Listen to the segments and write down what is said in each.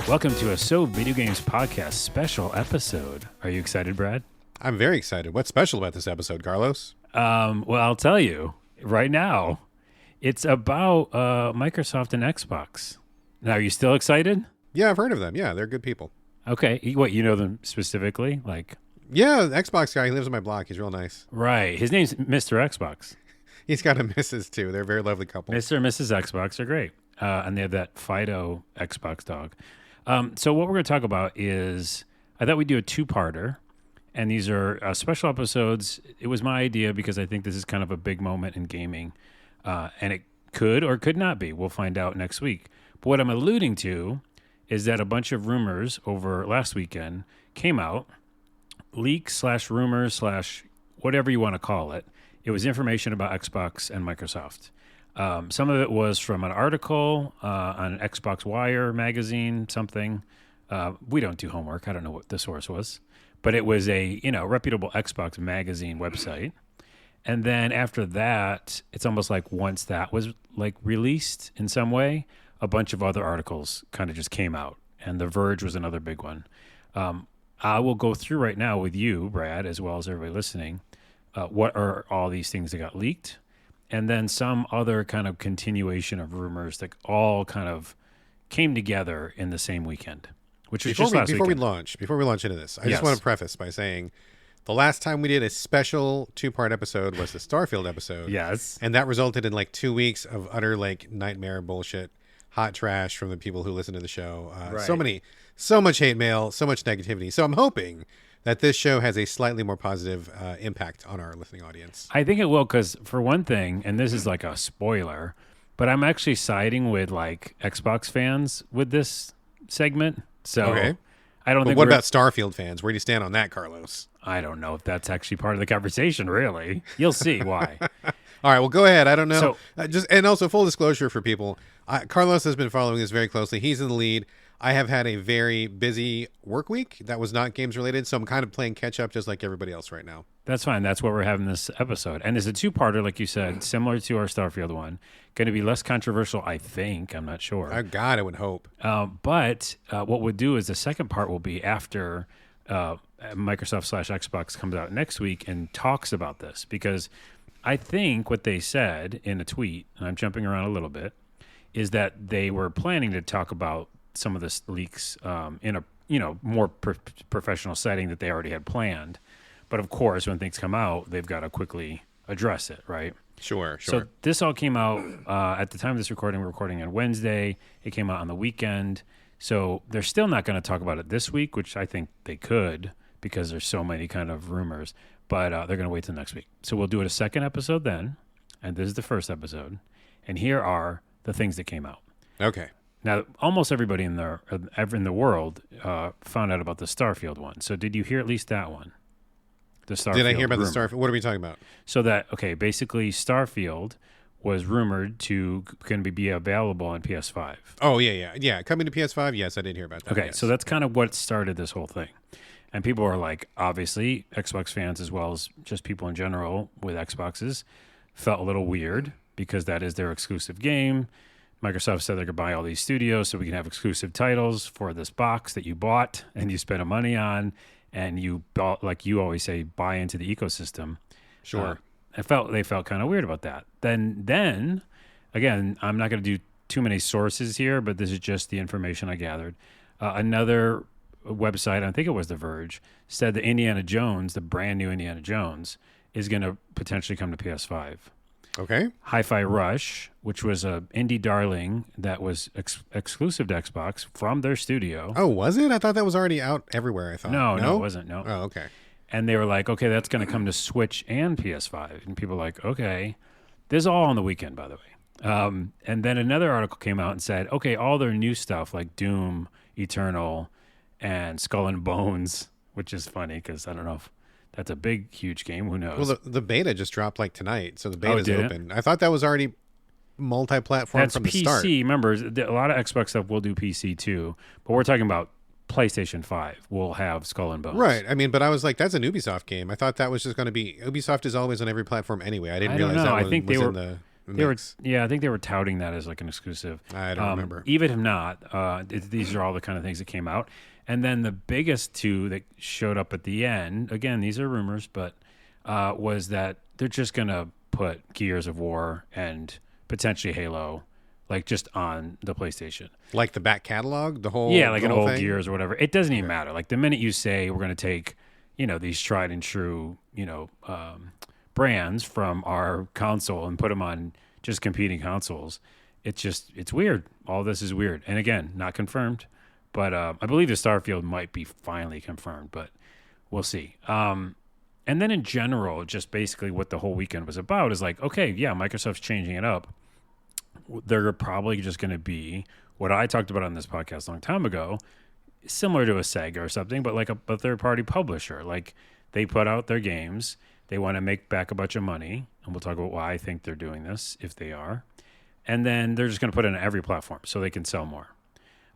Welcome to a So Video Games Podcast special episode. Are you excited, Brad? I'm very excited. What's special about this episode, Carlos? Well, I'll tell you right now. It's about Microsoft and Xbox. Now, are you still excited? Yeah, I've heard of them. Yeah, they're good people. Okay. What, you know them specifically? Yeah, the Xbox guy, he lives on my block. He's real nice. Right. His name's Mr. Xbox. He's got a missus, too. They're a very lovely couple. Mr. and Mrs. Xbox are great. And they have that Fido Xbox dog. So what we're going to talk about is, I thought we'd do a two-parter. And these are special episodes. It was my idea because I think this is kind of a big moment in gaming. And it could or could not be. We'll find out next week. But what I'm alluding to is that a bunch of rumors over last weekend came out. Leaks / rumors / whatever you want to call it. It was information about Xbox and Microsoft. Some of it was from an article on Xbox Wire magazine, something. We don't do homework. I don't know what the source was. But it was a reputable Xbox magazine website. And then after that, it's almost like once that was released in some way, a bunch of other articles kind of just came out. And The Verge was another big one. I will go through right now with you, Brad, as well as everybody listening. What are all these things that got leaked? And then some other kind of continuation of rumors that all kind of came together in the same weekend, which was just last weekend. Before we launch into this, I just want to preface by saying the last time we did a special two-part episode was the Starfield episode. Yes. And that resulted in 2 weeks of utter nightmare bullshit, hot trash from the people who listen to the show. Right. So much hate mail, so much negativity. So I'm hoping that this show has a slightly more positive impact on our listening audience. I think it will because, for one thing, and this is like a spoiler, but I'm actually siding with Xbox fans with this segment. So okay. I don't think. What about Starfield fans? Where do you stand on that, Carlos? I don't know if that's actually part of the conversation. Really, you'll see why. All right, well, go ahead. I don't know. So, and also full disclosure for people, Carlos has been following this very closely. He's in the lead. I have had a very busy work week that was not games related, so I'm kind of playing catch up just like everybody else right now. That's fine. That's what we're having this episode. And it's a two-parter, like you said, similar to our Starfield one. Going to be less controversial, I think. I'm not sure. Oh, God, I would hope. But what we'll do is the second part will be after Microsoft / Xbox comes out next week and talks about this. Because I think what they said in a tweet, and I'm jumping around a little bit, is that they were planning to talk about some of the leaks in a more professional setting that they already had planned. But of course, when things come out, they've got to quickly address it, right? Sure. So this all came out at the time of this recording. We're recording on Wednesday. It came out on the weekend. So they're still not going to talk about it this week, which I think they could because there's so many kind of rumors. But they're going to wait till next week. So we'll do it a second episode then. And this is the first episode. And here are the things that came out. Okay. Now, almost everybody in the world found out about the Starfield one. So did you hear at least that one? The Starfield. Did I hear about rumor. the Starfield? What are we talking about? So basically Starfield was rumored to going to be available on PS5. Oh, yeah. Coming to PS5? Yes, I did hear about that. Okay, yes. so that's kind of what started this whole thing. And people are obviously, Xbox fans as well as just people in general with Xboxes felt a little weird because that is their exclusive game. Microsoft said they're going to buy all these studios so we can have exclusive titles for this box that you bought and you spent money on, and you bought, like you always say, buy into the ecosystem. Sure. They felt kind of weird about that. Then again, I'm not going to do too many sources here, but this is just the information I gathered. Another website, I think it was The Verge, said that Indiana Jones, the brand new Indiana Jones, is going to potentially come to PS5. Okay. Hi-Fi Rush, which was a indie darling that was exclusive to Xbox from their studio. Oh, was it? I thought that was already out everywhere, I thought. No, it wasn't. No. Oh, okay. And they were like, okay, that's going to come to Switch and PS5. And people were like, okay. This is all on the weekend, by the way. And then another article came out and said, okay, all their new stuff like Doom, Eternal, and Skull and Bones, which is funny because I don't know if that's a big, huge game. Who knows? Well, the beta just dropped tonight, so the beta's did it? open. I thought that was already multi-platform from the PC. start. Remember, a lot of Xbox stuff will do PC too, but we're talking about PlayStation 5 will have Skull and Bones. Right. I mean, but I was like, that's an Ubisoft game. I thought that was just going to be... Ubisoft is always on every platform anyway. I didn't realize that I one think was they in were, the... They were, mix. yeah, I think they were touting that as like an exclusive. I don't remember. Even if not, these are all the kind of things that came out. And then the biggest two that showed up at the end, again, these are rumors, but was that they're just going to put Gears of War and potentially Halo, like just on the PlayStation. Like the back catalog, the whole Yeah, like the an whole old thing? Gears or whatever. It doesn't even matter. Like the minute you say we're going to take, these tried and true, brands from our console and put them on just competing consoles, it's weird. All this is weird. And again, not confirmed, but I believe the Starfield might be finally confirmed, but we'll see. And then in general, just basically what the whole weekend was about is like, okay, yeah, Microsoft's changing it up. They're probably just going to be what I talked about on this podcast a long time ago, similar to a Sega or something, but like a third-party publisher. Like they put out their games. They want to make back a bunch of money, and we'll talk about why I think they're doing this, if they are. And then they're just going to put it on every platform so they can sell more.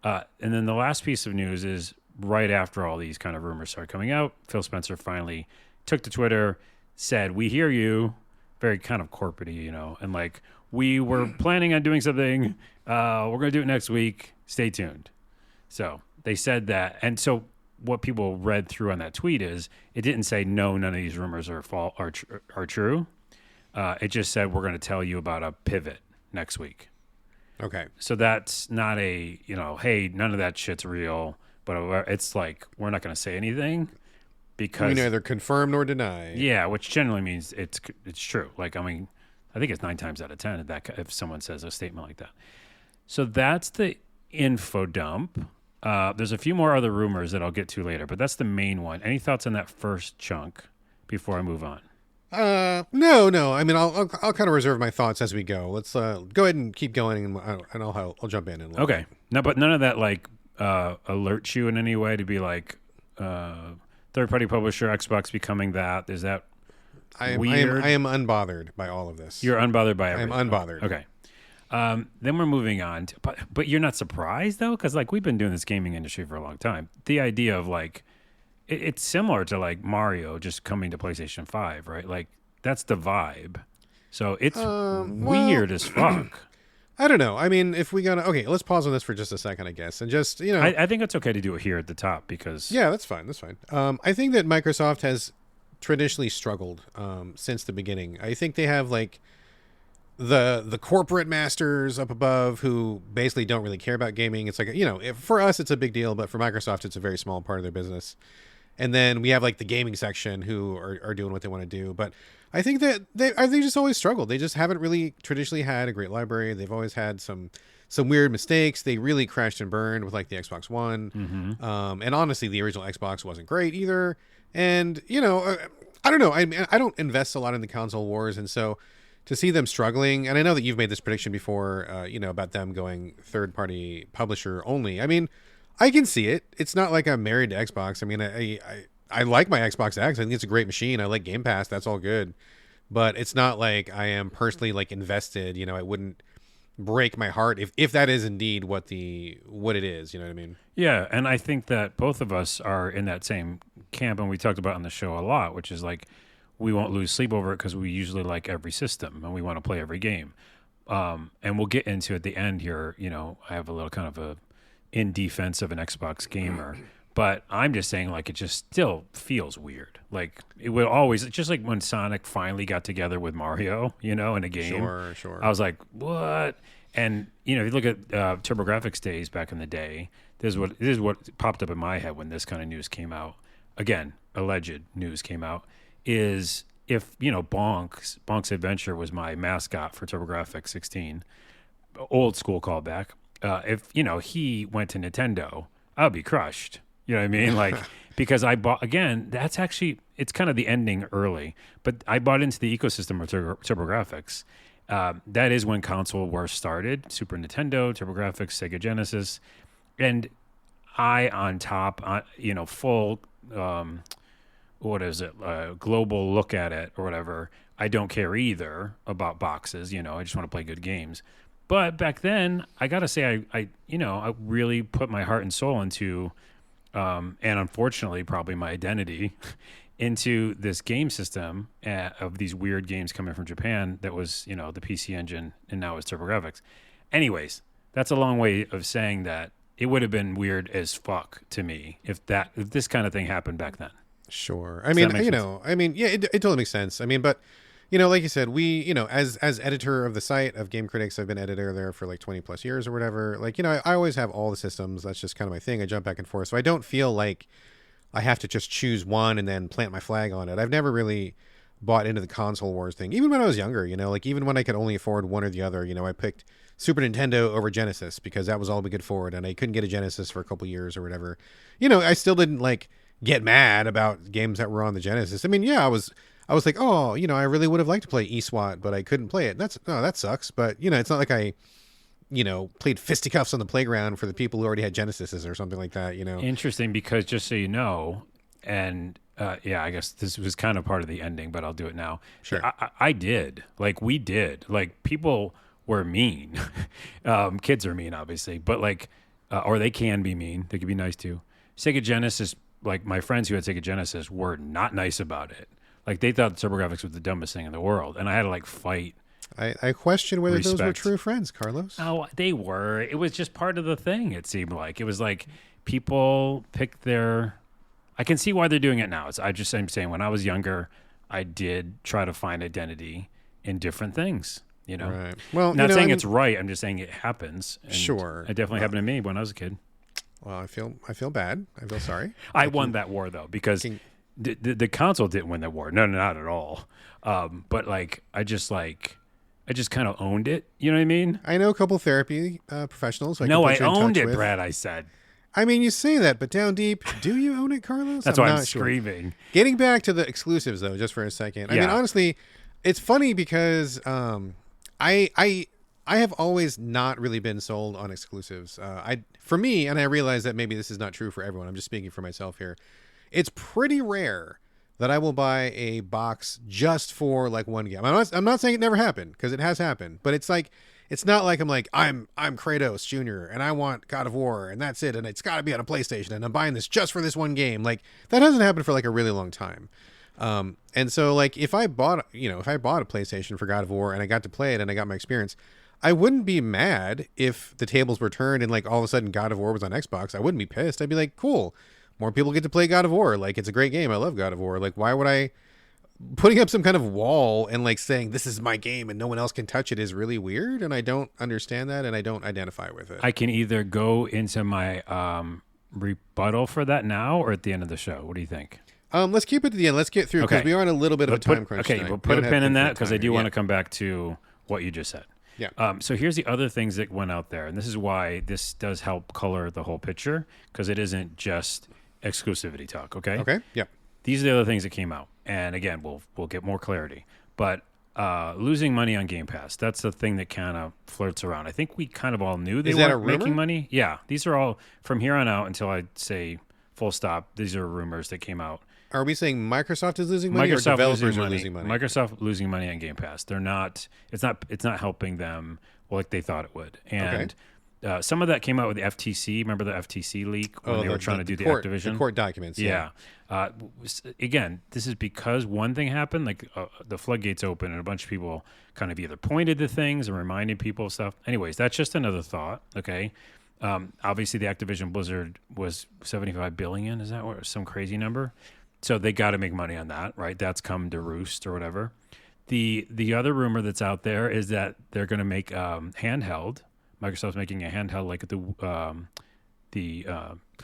And then the last piece of news is right after all these kind of rumors started coming out, Phil Spencer finally took to Twitter, said, "We hear you," very kind of corporate-y, and like, "We were planning on doing something. We're going to do it next week. Stay tuned." So they said that. And so what people read through on that tweet is it didn't say, no, none of these rumors are true. It just said, we're going to tell you about a pivot next week. Okay. So that's not a, hey, none of that shit's real. But it's like, we're not going to say anything because... We neither confirm nor deny. Yeah, which generally means it's true. Like, I mean, I think it's 9 times out of 10 if someone says a statement like that. So that's the info dump. There's a few more other rumors that I'll get to later, but that's the main one. Any thoughts on that first chunk before I move on? No. I mean, I'll kind of reserve my thoughts as we go. Let's go ahead and keep going, and I'll jump in. Okay. No, but none of that like alerts you in any way to be like third-party publisher Xbox becoming that. Is that weird? I am unbothered by all of this. You're unbothered by everything. I'm unbothered. Okay. Then we're moving on. But you're not surprised, though? Because, like, we've been doing this gaming industry for a long time. The idea of, like, it's similar to, like, Mario just coming to PlayStation 5, right? Like, that's the vibe. So it's weird as fuck. I don't know. I mean, if we gotta... Okay, let's pause on this for just a second, I guess. And just, I think it's okay to do it here at the top because... Yeah, that's fine. I think that Microsoft has traditionally struggled since the beginning. I think they have, like... The corporate masters up above who basically don't really care about gaming. It's like, for us, it's a big deal, but for Microsoft, it's a very small part of their business. And then we have like the gaming section who are doing what they want to do. But I think that they just always struggled. They just haven't really traditionally had a great library. They've always had some weird mistakes. They really crashed and burned with like the Xbox One. Mm-hmm. And honestly, the original Xbox wasn't great either. And, I don't know. I don't invest a lot in the console wars. And so to see them struggling, and I know that you've made this prediction before, about them going third-party publisher only. I mean, I can see it. It's not like I'm married to Xbox. I mean, I like my Xbox X. I think it's a great machine. I like Game Pass. That's all good. But it's not like I am personally like invested. It wouldn't break my heart if that is indeed what it is. You know what I mean? Yeah, and I think that both of us are in that same camp, and we talked about on the show a lot, which is like, we won't lose sleep over it because we usually like every system and we want to play every game. And we'll get into at the end here, I have a little kind of in defense of an Xbox gamer, but I'm just saying like, it just still feels weird. Like it would always, just like when Sonic finally got together with Mario, in a game. Sure. I was like, what? And, if you look at TurboGrafx days back in the day, this is what popped up in my head when this kind of news came out. Again, alleged news came out. Is if, Bonk's Adventure was my mascot for TurboGrafx 16, old school callback. If, he went to Nintendo, I'd be crushed. You know what I mean? Like, because I bought, again, that's actually, it's kind of the ending early, but I bought into the ecosystem of TurboGrafx. That is when console wars started, Super Nintendo, TurboGrafx, Sega Genesis, and I on top, full... what is it? Global look at it or whatever. I don't care either about boxes. I just want to play good games. But back then, I gotta say, I really put my heart and soul into, and unfortunately, probably my identity into this game system of these weird games coming from Japan that was, the PC Engine, and now it's TurboGrafx. Anyways, that's a long way of saying that it would have been weird as fuck to me if this kind of thing happened back then. Sure. I mean, yeah, it totally makes sense. I mean, but like you said, we, as editor of the site of Game Critics, I've been editor there for like 20 plus years or whatever. Like, I always have all the systems. That's just kind of my thing. I jump back and forth. So I don't feel like I have to just choose one and then plant my flag on it. I've never really bought into the console wars thing. Even when I was younger, like even when I could only afford one or the other, I picked Super Nintendo over Genesis because that was all we could afford. And I couldn't get a Genesis for a couple years or whatever. I still didn't like get mad about games that were on the Genesis. I mean, yeah, I was like, oh, I really would have liked to play eSWAT, but I couldn't play it. That sucks. But it's not like I, played fisticuffs on the playground for the people who already had Genesises or something like that. Interesting, because just so you know, and yeah, I guess this was kind of part of the ending, but I'll do it now. Sure. I did. Like, we did. Like, people were mean. Kids are mean, obviously, but like, or they can be mean. They could be nice too. Sega Genesis, like my friends who had Sega Genesis were not nice about it. Like, they thought TurboGrafx was the dumbest thing in the world, and I had to like fight. I question whether those were true friends, Carlos. Oh, they were. It was just part of the thing, it seemed like. It was like people picked their... I can see why they're doing it now. I'm saying when I was younger, I did try to find identity in different things, Right. Well, not saying it's right. I'm just saying it happens. And sure. It definitely happened to me when I was a kid. Well, I feel bad. I feel sorry. I won that war, though, because the console didn't win that war. No, not at all. But like, I just kind of owned it. You know what I mean? I know a couple therapy professionals. No, I owned it, Brad. I said. I mean, you say that, but down deep, do you own it, Carlos? That's why I'm screaming. Getting back to the exclusives, though, just for a second. I mean, honestly, it's funny because I have always not really been sold on exclusives. For me, and I realize that maybe this is not true for everyone. I'm just speaking for myself here. It's pretty rare that I will buy a box just for like one game. I'm not saying it never happened, because it has happened, but it's like, it's not like I'm Kratos Jr. and I want God of War and that's it, and it's got to be on a PlayStation and I'm buying this just for this one game. Like, that hasn't happened for like a really long time. And so like if I bought a PlayStation for God of War and I got to play it and I got my experience, I wouldn't be mad if the tables were turned and like all of a sudden God of War was on Xbox. I wouldn't be pissed. I'd be like, cool. More people get to play God of War. Like, it's a great game. I love God of War. Like, why would I... Putting up some kind of wall and, like, saying, this is my game and no one else can touch it is really weird, and I don't understand that, and I don't identify with it. I can either go into my rebuttal for that now or at the end of the show. What do you think? Let's keep it to the end. Let's get through, because we are on a little bit of a time crunch Okay, tonight. we'll put a pin in that, because I do want to come back to what you just said. Yeah. So here's the other things that went out there, and this is why this does help color the whole picture, because it isn't just exclusivity talk, okay? Okay, yeah. These are the other things that came out, and again, we'll get more clarity. But losing money on Game Pass, that's the thing that kind of flirts around. I think we kind of all knew they weren't making money. Yeah, these are all, from here on out until I say full stop, these are rumors that came out. Are we saying Microsoft is losing money, or developers are losing money? Microsoft losing money on Game Pass. They're not. It's not helping them like they thought it would. And some of that came out with the FTC. Remember the FTC leak when they were trying to do the Activision? The court documents. Yeah. Again, this is because one thing happened, like the floodgates open and a bunch of people kind of either pointed to things and reminded people of stuff. Anyways, that's just another thought. Okay. Obviously, the Activision Blizzard was $75 billion. Is that what, some crazy number? So they got to make money on that, right? That's come to roost or whatever. The other rumor that's out there is that they're going to make handheld. Microsoft's making a handheld like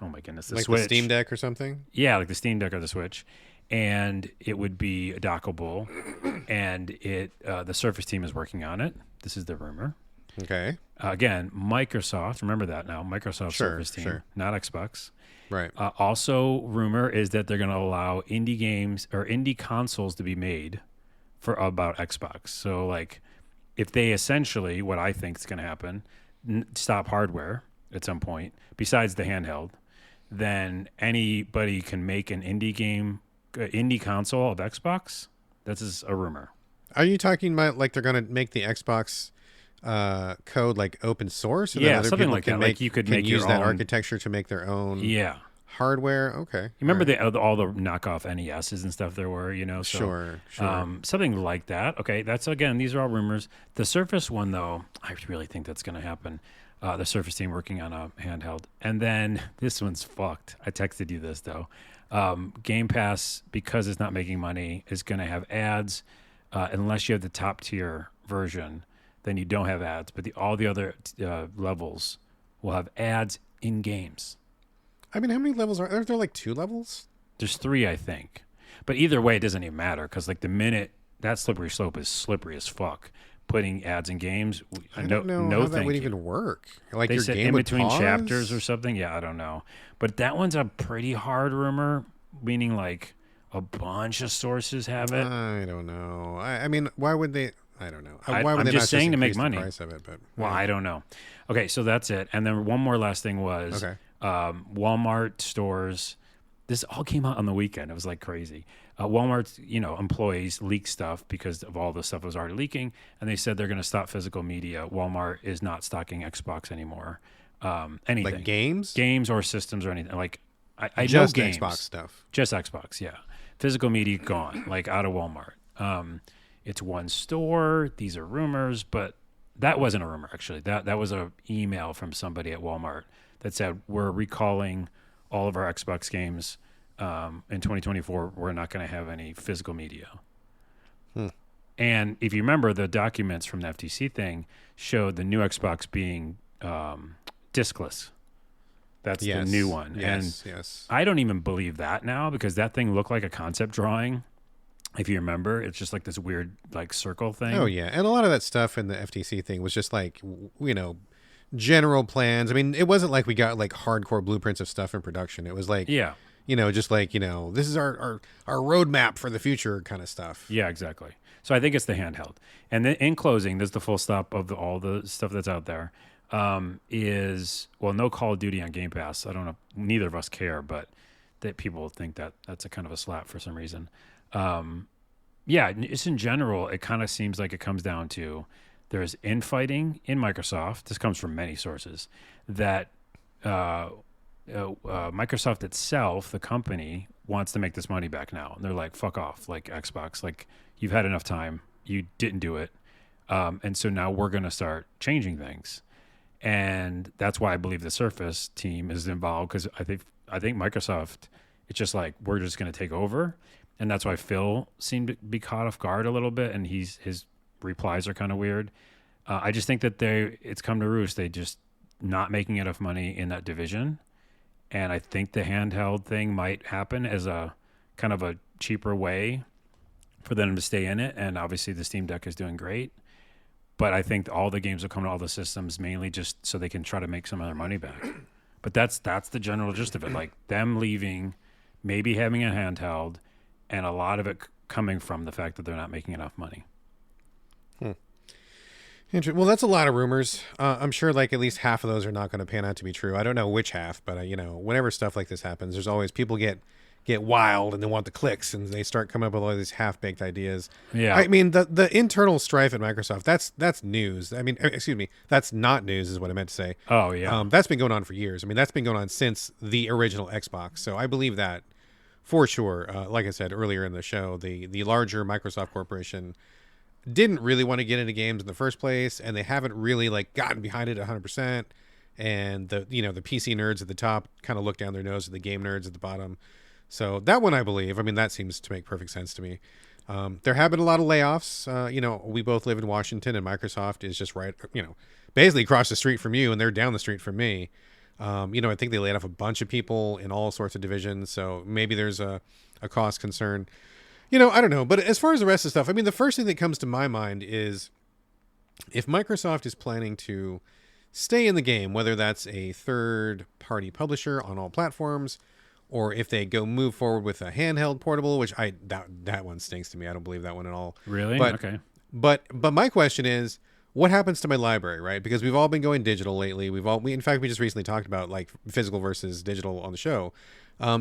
oh my goodness, the like Switch. The Steam Deck or something? Yeah, like the Steam Deck or the Switch. And it would be a dockable, and the Surface team is working on it. This is the rumor. Okay. Again, Microsoft, remember that now, Microsoft Surface team, not Xbox. Right. Also, rumor is that they're going to allow indie games or indie consoles to be made for about Xbox. So, like, if they essentially, what I think is going to happen, stop hardware at some point, besides the handheld, then anybody can make an indie game, indie console of Xbox. This is a rumor. Are you talking about like they're going to make the Xbox code like open source? So Yeah, that other something people like can that. Make, like you could can make use your that own architecture to make their own. Yeah. Hardware. Okay. You remember all the knockoff NESs and stuff there were, So, Sure. something like that. Okay, that's again. These are all rumors. The Surface one, though, I really think that's going to happen. The Surface team working on a handheld, and then this one's fucked. I texted you this though. Game Pass, because it's not making money, is going to have ads unless you have the top tier version. Then you don't have ads, but all the other levels will have ads in games. I mean, how many levels are there? Like 2 levels? There's 3, I think. But either way, it doesn't even matter because like the minute that slippery slope is slippery as fuck. Putting ads in games, I don't know how that would even work. Like they your said game in would between pause? chapters or something. Yeah, I don't know. But that one's a pretty hard rumor, meaning like a bunch of sources have it. I don't know. I mean, why would they? I don't know. Why would I'm they just not saying to make increase money. The price of it, but Well, I don't know. Okay, so that's it. And then one more last thing was Walmart stores. This all came out on the weekend. It was like crazy. Walmart's, employees leaked stuff because of all the stuff that was already leaking, and they said they're going to stop physical media. Walmart is not stocking Xbox anymore. Anything like games or systems or anything. Like I just know games, Xbox stuff. just Xbox. Yeah, physical media gone, like out of Walmart. It's one store. These are rumors, but that wasn't a rumor actually. That was an email from somebody at Walmart that said we're recalling all of our Xbox games. In 2024, we're not going to have any physical media. And if you remember, the documents from the FTC thing showed the new Xbox being discless. That's the new one. Yes, and yes. I don't even believe that now because that thing looked like a concept drawing. If you remember, it's just like this weird like circle thing. Oh yeah, and a lot of that stuff in the FTC thing was just like general plans. I mean, it wasn't like we got like hardcore blueprints of stuff in production. It was like just like this is our roadmap for the future kind of stuff. Yeah, exactly. So I think it's the handheld. And then in closing, there's the full stop of all the stuff that's out there. Is no Call of Duty on Game Pass. I don't know. Neither of us care, but that people think that that's a kind of a slap for some reason. Just in general, it kind of seems like it comes down to there's infighting in Microsoft. This comes from many sources that Microsoft itself, the company, wants to make this money back now. And they're like, fuck off, like Xbox, like you've had enough time. You didn't do it. And so now we're going to start changing things. And that's why I believe the Surface team is involved because I think Microsoft, it's just like, we're just going to take over. And that's why Phil seemed to be caught off guard a little bit. And his replies are kind of weird. I just think that it's come to roost. They just not making enough money in that division. And I think the handheld thing might happen as a kind of a cheaper way for them to stay in it. And obviously the Steam Deck is doing great. But I think all the games will come to all the systems mainly just so they can try to make some of their money back. But that's the general gist of it. Like them leaving, maybe having a handheld, and a lot of it coming from the fact that they're not making enough money. Well, that's a lot of rumors. I'm sure like at least half of those are not going to pan out to be true. I don't know which half, but whenever stuff like this happens, there's always people get wild and they want the clicks and they start coming up with all these half-baked ideas. Yeah. I mean, the internal strife at Microsoft, that's news. I mean, excuse me, that's not news is what I meant to say. Oh, yeah. That's been going on for years. I mean, that's been going on since the original Xbox. So I believe that for sure. Like I said earlier in the show, the larger Microsoft corporation didn't really want to get into games in the first place, and they haven't really like gotten behind it 100%. And the PC nerds at the top kind of look down their nose at the game nerds at the bottom. So that one, I believe. I mean, that seems to make perfect sense to me. There have been a lot of layoffs. We both live in Washington, and Microsoft is just right, basically across the street from you, and they're down the street from me. I think they laid off a bunch of people in all sorts of divisions. So maybe there's a cost concern. I don't know. But as far as the rest of the stuff, I mean, the first thing that comes to my mind is if Microsoft is planning to stay in the game, whether that's a third-party publisher on all platforms, or if they move forward with a handheld portable, which that one stinks to me. I don't believe that one at all. Really? Okay. But my question is, what happens to my library, right? Because we've all been going digital lately. In fact, we just recently talked about like physical versus digital on the show.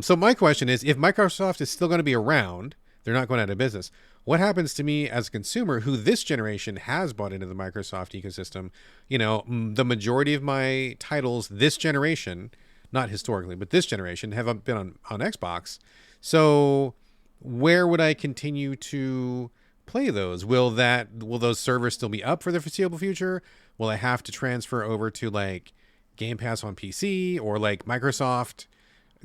So my question is, if Microsoft is still going to be around, they're not going out of business. What happens to me as a consumer who this generation has bought into the Microsoft ecosystem? The majority of my titles this generation, not historically, but this generation have been on Xbox. So where would I continue to play those? Will those servers still be up for the foreseeable future? Will I have to transfer over to like Game Pass on PC or like Microsoft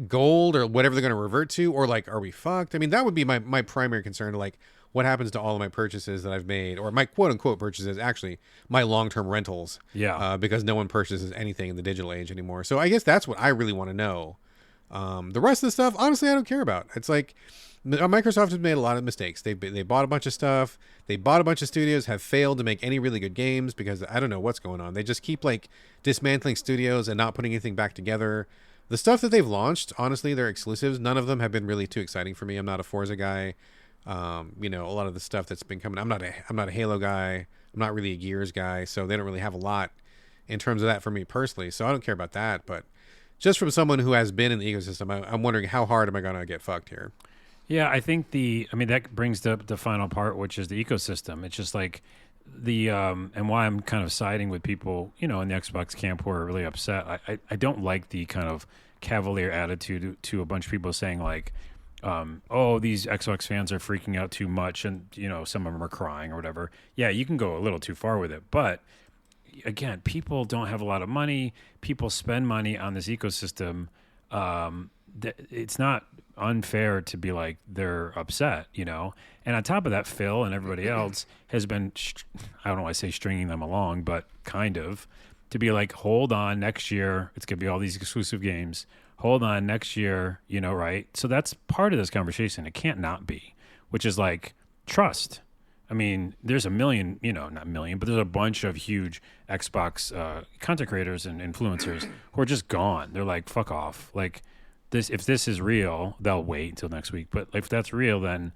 Gold or whatever they're going to revert to? Or like, are we fucked? I mean, that would be my primary concern. Like, what happens to all of my purchases that I've made, or my quote unquote purchases, actually my long-term rentals. Yeah. Because no one purchases anything in the digital age anymore. So I guess that's what I really want to know. The rest of the stuff, honestly, I don't care about. It's like Microsoft has made a lot of mistakes. They bought a bunch of stuff. They bought a bunch of studios, have failed to make any really good games because I don't know what's going on. They just keep like dismantling studios and not putting anything back together. The stuff that they've launched, honestly, they're exclusives. None of them have been really too exciting for me. I'm not a Forza guy. A lot of the stuff that's been coming, I'm not a Halo guy. I'm not really a Gears guy. So they don't really have a lot in terms of that for me personally. So I don't care about that. But just from someone who has been in the ecosystem, I'm wondering how hard am I going to get fucked here? Yeah, I think that brings up the final part, which is the ecosystem. It's just like and why I'm kind of siding with people, in the Xbox camp who are really upset. I don't like the kind of cavalier attitude to a bunch of people saying like, these Xbox fans are freaking out too much, and some of them are crying or whatever. Yeah, you can go a little too far with it, but again, people don't have a lot of money. People spend money on this ecosystem. It's not unfair to be like they're upset, And on top of that, Phil and everybody else has been, I don't know why I say stringing them along, but kind of, to be like, hold on, next year it's gonna be all these exclusive games. Hold on, next year, right? So that's part of this conversation. It can't not be, which is like trust. I mean, there's a million, not a million, but there's a bunch of huge Xbox content creators and influencers who are just gone. They're like, fuck off. Like, if this is real, they'll wait until next week. But if that's real, then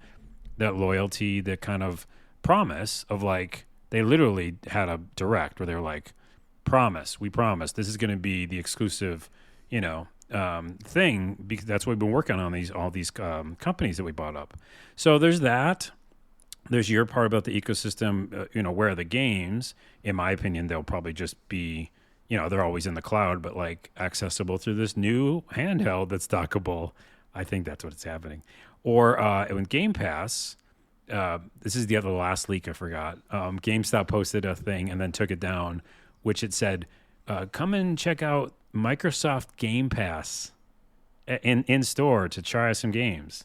that loyalty, that kind of promise of like, they literally had a direct where they were like, we promise this is going to be the exclusive, thing, because that's what we've been working on all these companies that we bought up. So there's that. There's your part about the ecosystem, where are the games? In my opinion, they'll probably just be, they're always in the cloud, but like accessible through this new handheld that's dockable. I think that's what's happening. Or when Game Pass, this is the last leak I forgot. GameStop posted a thing and then took it down, which it said, come and check out Microsoft Game Pass in store to try some games.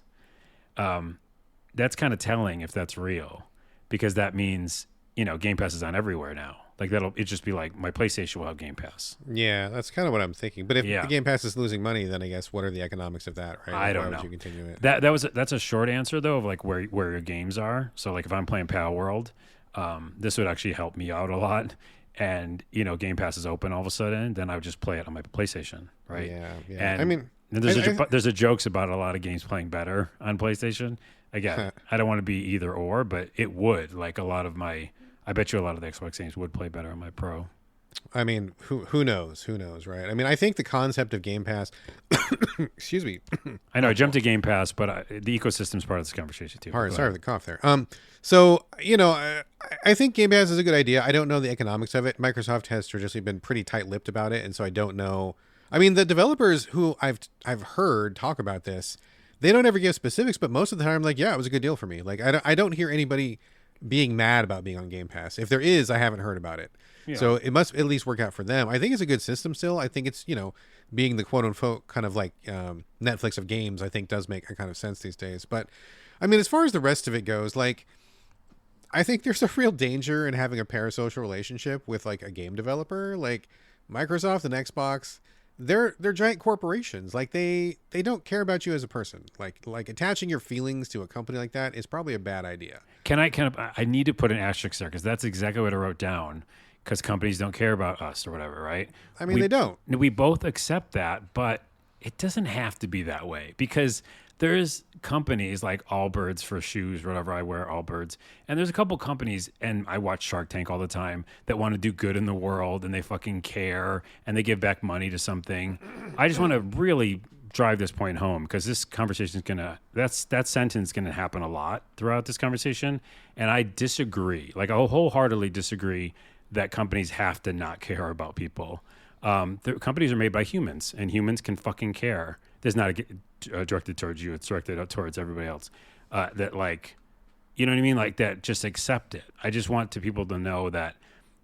That's kind of telling if that's real, because that means, Game Pass is on everywhere now. Like it just be like my PlayStation will have Game Pass. Yeah, that's kind of what I'm thinking. But if the Game Pass is losing money, then I guess what are the economics of that, right? I don't know. Why would you continue it? That's a short answer though, of like where your games are. So like if I'm playing Pal World, this would actually help me out a lot. And Game Pass is open all of a sudden, then I would just play it on my PlayStation, right? Yeah. And I mean, there's a jokes about a lot of games playing better on PlayStation. Again, I don't want to be either or, but it would. Like I bet you a lot of the Xbox games would play better on my Pro. I mean, who knows? Who knows, right? I mean, I think the concept of Game Pass. Excuse me. I know I jumped to Game Pass, but the ecosystem's part of this conversation too. Sorry for the cough there. So I think Game Pass is a good idea. I don't know the economics of it. Microsoft has traditionally been pretty tight-lipped about it, and so I don't know. I mean, the developers who I've heard talk about this, they don't ever give specifics, but most of the time, like, yeah, it was a good deal for me. Like, I don't hear anybody being mad about being on Game Pass. If there is, I haven't heard about it. Yeah. So it must at least work out for them. I think it's a good system still. I think it's, being the quote unquote kind of like Netflix of games, I think does make a kind of sense these days. But I mean, as far as the rest of it goes, like, I think there's a real danger in having a parasocial relationship with like a game developer. Like Microsoft and Xbox, they're giant corporations. Like they don't care about you as a person. Like attaching your feelings to a company like that is probably a bad idea. I need to put an asterisk there because that's exactly what I wrote down. Because companies don't care about us or whatever, right? I mean, they don't. We both accept that, but it doesn't have to be that way, because there's companies like Allbirds for shoes, whatever. I wear Allbirds, and there's a couple companies, and I watch Shark Tank all the time, that want to do good in the world, and they fucking care, and they give back money to something. I just want to really drive this point home, because this conversation is that sentence is gonna happen a lot throughout this conversation, and I disagree. Like, I wholeheartedly disagree that companies have to not care about people. The companies are made by humans, and humans can fucking care. There's not directed towards you; it's directed towards everybody else. That like, you know what I mean? Like that. Just accept it. I just want to people to know that,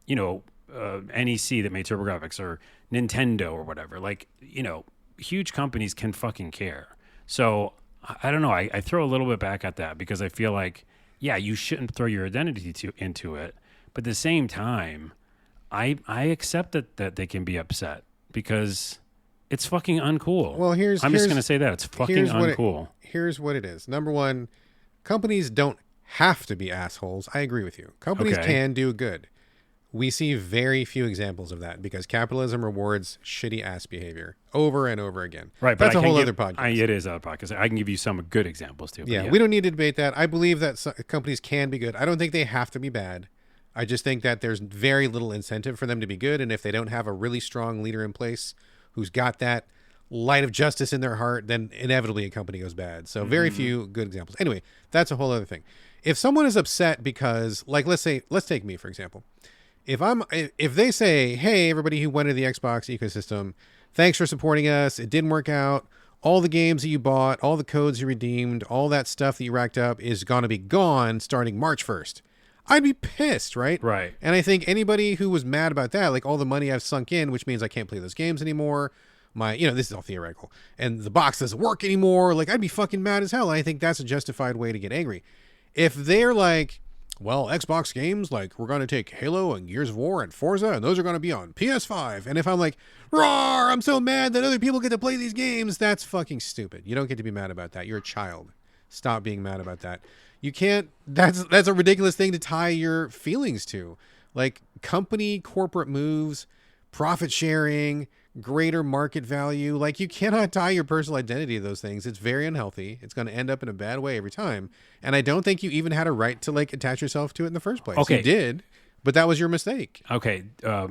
you know, NEC that made TurboGrafx or Nintendo or whatever. Like, you know, huge companies can fucking care. So I don't know. I throw a little bit back at that because I feel like, yeah, you shouldn't throw your identity into it, but at the same time, I accept that they can be upset because it's fucking uncool. Well, I'm just gonna say that it's fucking uncool. Here's what it is. Number one, companies don't have to be assholes. I agree with you. Companies Okay. can do good. We see very few examples of that because capitalism rewards shitty ass behavior over and over again. Right, That's but a whole other podcast. It is a podcast. I can give you some good examples too. But Yeah, we don't need to debate that. I believe that companies can be good. I don't think they have to be bad. I just think that there's very little incentive for them to be good. And if they don't have a really strong leader in place who's got that light of justice in their heart, then inevitably a company goes bad. So very few good examples. Anyway, that's a whole other thing. If someone is upset because, like, let's take me, for example. If they say, hey, everybody who went into the Xbox ecosystem, thanks for supporting us. It didn't work out. All the games that you bought, all the codes you redeemed, all that stuff that you racked up is going to be gone starting March 1st. I'd be pissed, right? Right. And I think anybody who was mad about that, like all the money I've sunk in, which means I can't play those games anymore. This is all theoretical. And the box doesn't work anymore. Like, I'd be fucking mad as hell. I think that's a justified way to get angry. If they're like, well, Xbox games, like, we're going to take Halo and Gears of War and Forza, and those are going to be on PS5. And if I'm like, roar, I'm so mad that other people get to play these games, that's fucking stupid. You don't get to be mad about that. You're a child. Stop being mad about that. You can't, that's a ridiculous thing to tie your feelings to. Like, corporate moves, profit sharing, greater market value. Like, you cannot tie your personal identity to those things. It's very unhealthy. It's going to end up in a bad way every time. And I don't think you even had a right to, like, attach yourself to it in the first place. Okay. You did, but that was your mistake. Okay.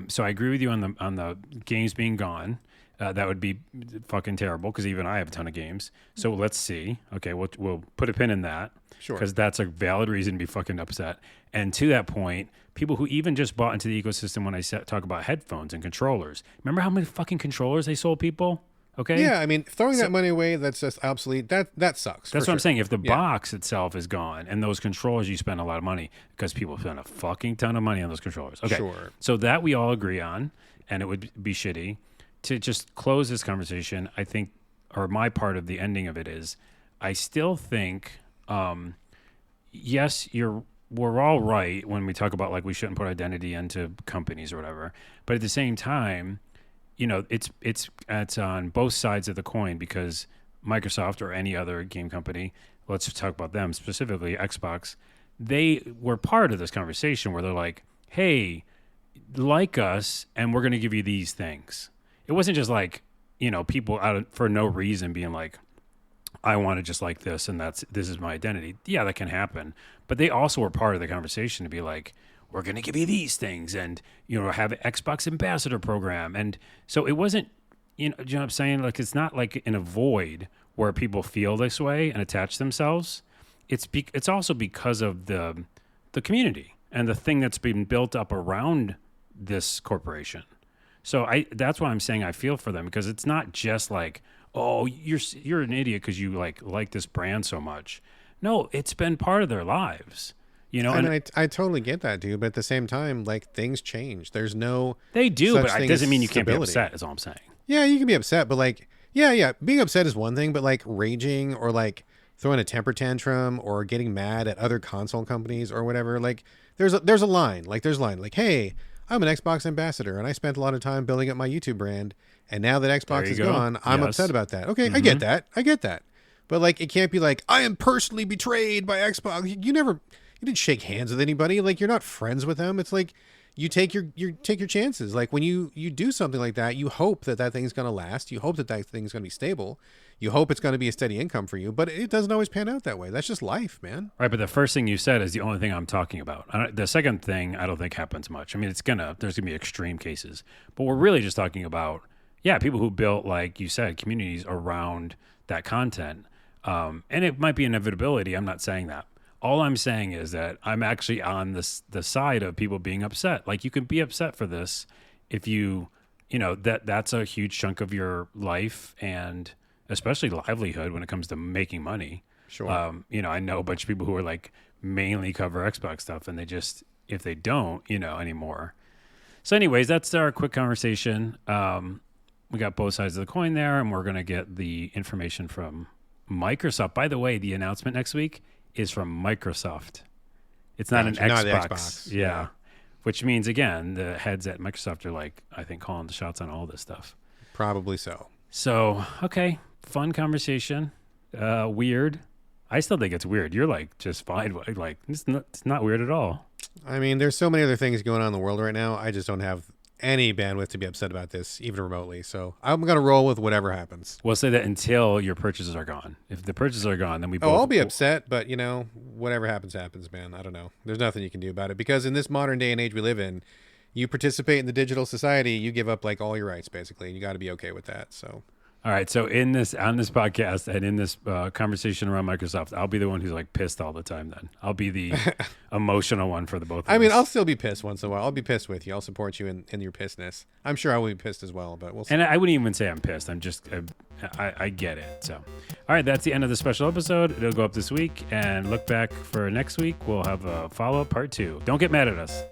So I agree with you on the games being gone. That would be fucking terrible because even I have a ton of games. So let's see. Okay, we'll put a pin in that. Sure. Because that's a valid reason to be fucking upset. And to that point, people who even just bought into the ecosystem when I talk about headphones and controllers. Remember how many fucking controllers they sold people? Okay. Yeah, I mean, throwing that money away, that's just obsolete. That sucks. That's what I'm saying. If the box itself is gone and those controllers, you spend a lot of money because people spend a fucking ton of money on those controllers. Okay. Sure. So that we all agree on, and it would be shitty. To just close this conversation, I think, or my part of the ending of it is, I still think, yes, we're all right when we talk about like we shouldn't put identity into companies or whatever, but at the same time, you know, it's on both sides of the coin because Microsoft or any other game company, let's talk about them specifically, Xbox, they were part of this conversation where they're like, hey, like us, and we're going to give you these things. It wasn't just like, you know, people for no reason being like, I want to just like this and this is my identity. Yeah, that can happen. But they also were part of the conversation to be like, we're going to give you these things and, you know, have an Xbox ambassador program. And so it wasn't, you know what I'm saying? Like, it's not like in a void where people feel this way and attach themselves. It's also because of the community and the thing that's been built up around this corporation. So that's why I'm saying I feel for them because it's not just like, oh, you're an idiot because you like this brand so much. No, it's been part of their lives, you know. And I totally get that, dude. But at the same time, like things change. There's no they do, but it doesn't mean you can't be stability. upset. Is all I'm saying. Yeah, you can be upset, but like, yeah, being upset is one thing, but like raging or like throwing a temper tantrum or getting mad at other console companies or whatever, like there's a line. Like there's a line. Like, hey, I'm an Xbox ambassador and I spent a lot of time building up my YouTube brand. And now that Xbox is gone, I'm upset about that. Okay, I get that. But like, it can't be like, I am personally betrayed by Xbox. You didn't shake hands with anybody. Like, you're not friends with them. It's like, you take your chances. Like when you do something like that, you hope that thing's going to last. You hope that thing's going to be stable. You hope it's going to be a steady income for you, but it doesn't always pan out that way. That's just life, man. Right, but the first thing you said is the only thing I'm talking about. The second thing I don't think happens much. I mean, there's gonna be extreme cases, but we're really just talking about people who built, like you said, communities around that content, and it might be inevitability. I'm not saying that. All I'm saying is that I'm actually on the side of people being upset. Like, you can be upset for this if you that's a huge chunk of your life and especially livelihood when it comes to making money. Sure. I know a bunch of people who are like mainly cover Xbox stuff, and if they don't, anymore. So anyways, that's our quick conversation. We got both sides of the coin there, and we're going to get the information from Microsoft. By the way, the announcement next week is from Microsoft. It's not an Xbox. Not the Xbox. Yeah. Which means, again, the heads at Microsoft are like, I think, calling the shots on all this stuff. Probably so. So, okay. Fun conversation. Weird. I still think it's weird. You're like, just fine. Like, it's not weird at all. I mean, there's so many other things going on in the world right now. I just don't have any bandwidth to be upset about this, even remotely. So I'm going to roll with whatever happens. We'll say that until your purchases are gone. If the purchases are gone, then we both... Oh, I'll be upset, but, whatever happens, man. I don't know. There's nothing you can do about it. Because in this modern day and age we live in, you participate in the digital society, you give up, like, all your rights, basically. And you got to be okay with that, so... All right, so on this podcast and in this conversation around Microsoft, I'll be the one who's like pissed all the time. Then I'll be the emotional one for the both of us. I mean, I'll still be pissed once in a while. I'll be pissed with you. I'll support you in your pissedness. I'm sure I will be pissed as well, but we'll see. And I wouldn't even say I'm pissed. I'm just I get it. So, all right, that's the end of the special episode. It'll go up this week, and look back for next week. We'll have a follow-up part 2. Don't get mad at us.